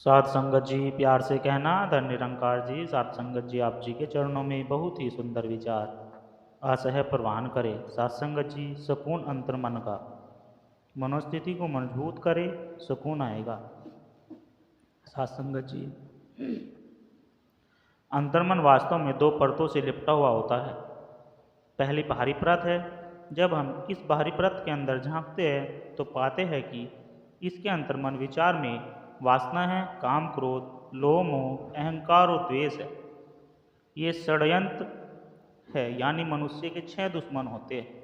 साध संगत जी प्यार से कहना। धन निरंकार जी, साध संगत जी आप जी के चरणों में बहुत ही सुंदर विचार आसह प्रवान करे। साध संगत जी सुकून अंतर मन का, मनोस्थिति को मजबूत करे, सुकून आएगा। साध संगत जी अंतर्मन वास्तव में दो परतों से लिपटा हुआ होता है। पहली बाहरी परत है। जब हम इस बाहरी परत के अंदर झांकते हैं तो पाते हैं कि इसके अंतर्मन विचार में वासना है, काम, क्रोध, लोभ, मोह, अहंकार और द्वेष है। ये षड्यंत्र है, यानी मनुष्य के 6 दुश्मन होते हैं।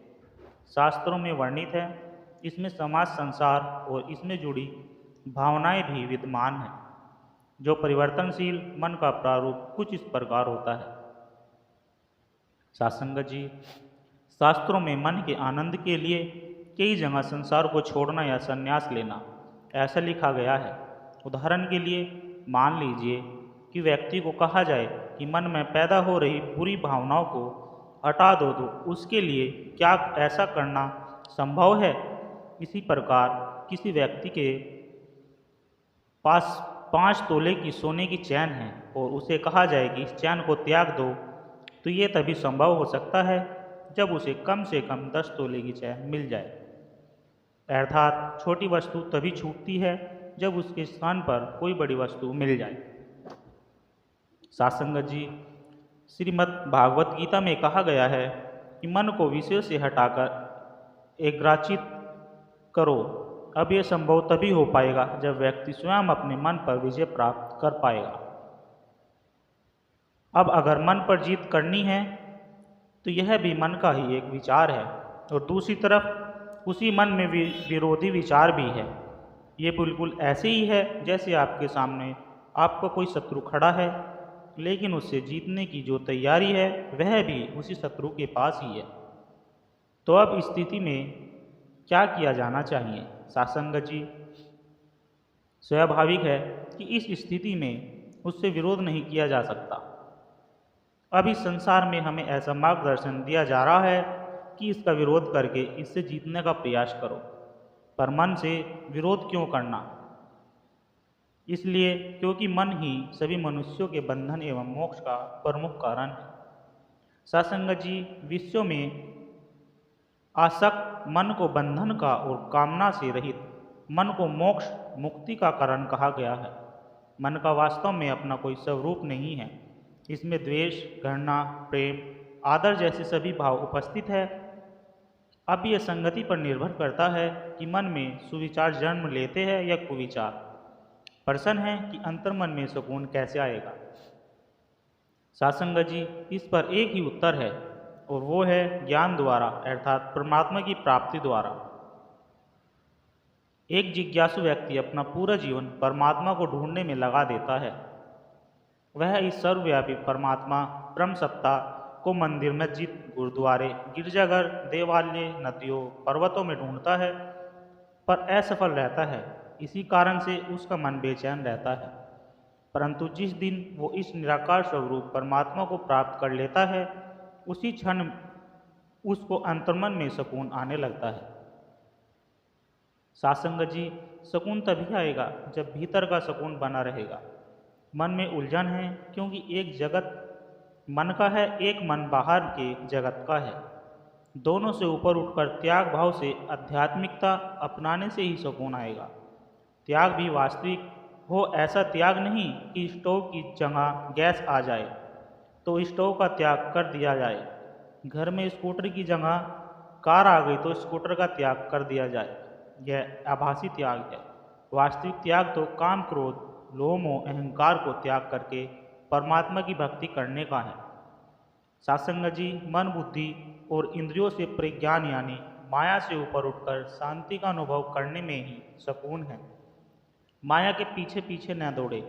शास्त्रों में वर्णित है। इसमें समाज, संसार और इसमें जुड़ी भावनाएं भी विद्यमान हैं। जो परिवर्तनशील मन का प्रारूप कुछ इस प्रकार होता है। साध संगत जी शास्त्रों में मन के आनंद के लिए कई जगह संसार को छोड़ना या संन्यास लेना ऐसा लिखा गया है। उदाहरण के लिए मान लीजिए कि व्यक्ति को कहा जाए कि मन में पैदा हो रही बुरी भावनाओं को हटा दो तो उसके लिए क्या ऐसा करना संभव है? इसी प्रकार किसी व्यक्ति के पास 5 तोले की सोने की चैन है और उसे कहा जाए कि इस चैन को त्याग दो, तो ये तभी संभव हो सकता है जब उसे कम से कम 10 तोले की चैन मिल जाए। अर्थात छोटी वस्तु तभी छूटती है जब उसके स्थान पर कोई बड़ी वस्तु मिल जाए। साध संगत जी श्रीमद् भागवत गीता में कहा गया है कि मन को विषय से हटाकर एकाग्रचित करो। अब यह संभव तभी हो पाएगा जब व्यक्ति स्वयं अपने मन पर विजय प्राप्त कर पाएगा। अब अगर मन पर जीत करनी है तो यह भी मन का ही एक विचार है और दूसरी तरफ उसी मन में विरोधी विचार भी है। ये बिल्कुल ऐसे ही है जैसे आपके सामने आपका कोई शत्रु खड़ा है, लेकिन उससे जीतने की जो तैयारी है वह भी उसी शत्रु के पास ही है। तो अब स्थिति में क्या किया जाना चाहिए? साध संगत जी स्वाभाविक है कि इस स्थिति में उससे विरोध नहीं किया जा सकता। अब इस संसार में हमें ऐसा मार्गदर्शन दिया जा रहा है कि इसका विरोध करके इससे जीतने का प्रयास करो, पर मन से विरोध क्यों करना? इसलिए क्योंकि मन ही सभी मनुष्यों के बंधन एवं मोक्ष का प्रमुख कारण है। साध संगत जी विश्व में आसक्त मन को बंधन का और कामना से रहित मन को मोक्ष मुक्ति का कारण कहा गया है। मन का वास्तव में अपना कोई स्वरूप नहीं है। इसमें द्वेष, घृणा, प्रेम, आदर जैसे सभी भाव उपस्थित है। अब यह संगति पर निर्भर करता है कि मन में सुविचार जन्म लेते हैं या कुविचार। प्रश्न है कि अंतर्मन में सुकून कैसे आएगा? साध संगत जी इस पर एक ही उत्तर है और वो है ज्ञान द्वारा, अर्थात परमात्मा की प्राप्ति द्वारा। एक जिज्ञासु व्यक्ति अपना पूरा जीवन परमात्मा को ढूंढने में लगा देता है। वह इस सर्वव्यापी परमात्मा ब्रह्म सत्ता को मंदिर, मस्जिद, गुरुद्वारे, गिरजाघर, देवालय, नदियों, पर्वतों में ढूंढता है, पर असफल रहता है। इसी कारण से उसका मन बेचैन रहता है। परंतु जिस दिन वो इस निराकार स्वरूप परमात्मा को प्राप्त कर लेता है, उसी क्षण उसको अंतर्मन में सुकून आने लगता है। साध संगत जी सुकून तभी आएगा जब भीतर का सुकून बना रहेगा। मन में उलझन है क्योंकि एक जगत मन का है, एक मन बाहर के जगत का है। दोनों से ऊपर उठकर त्याग भाव से आध्यात्मिकता अपनाने से ही सुकून आएगा। त्याग भी वास्तविक हो, ऐसा त्याग नहीं कि स्टोव की जगह गैस आ जाए तो स्टोव का त्याग कर दिया जाए, घर में स्कूटर की जगह कार आ गई तो स्कूटर का त्याग कर दिया जाए। यह आभासी त्याग है। वास्तविक त्याग तो काम, क्रोध, लोभ, मोह, अहंकार को त्याग करके परमात्मा की भक्ति करने का है। साध संगत जी मन, बुद्धि और इंद्रियों से प्रज्ञान यानी माया से ऊपर उठकर शांति का अनुभव करने में ही सुकून है। माया के पीछे पीछे न दौड़े,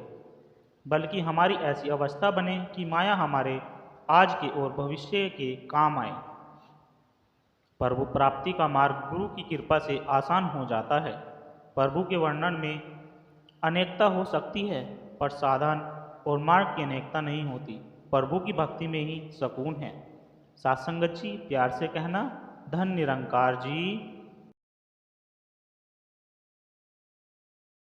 बल्कि हमारी ऐसी अवस्था बने कि माया हमारे आज के और भविष्य के काम आए। प्रभु प्राप्ति का मार्ग गुरु की कृपा से आसान हो जाता है। प्रभु के वर्णन में अनेकता हो सकती है, पर साधन और मार्ग की अनेकता नहीं होती। प्रभु की भक्ति में ही सुकून है। साध संगत जी प्यार से कहना। धन निरंकार जी।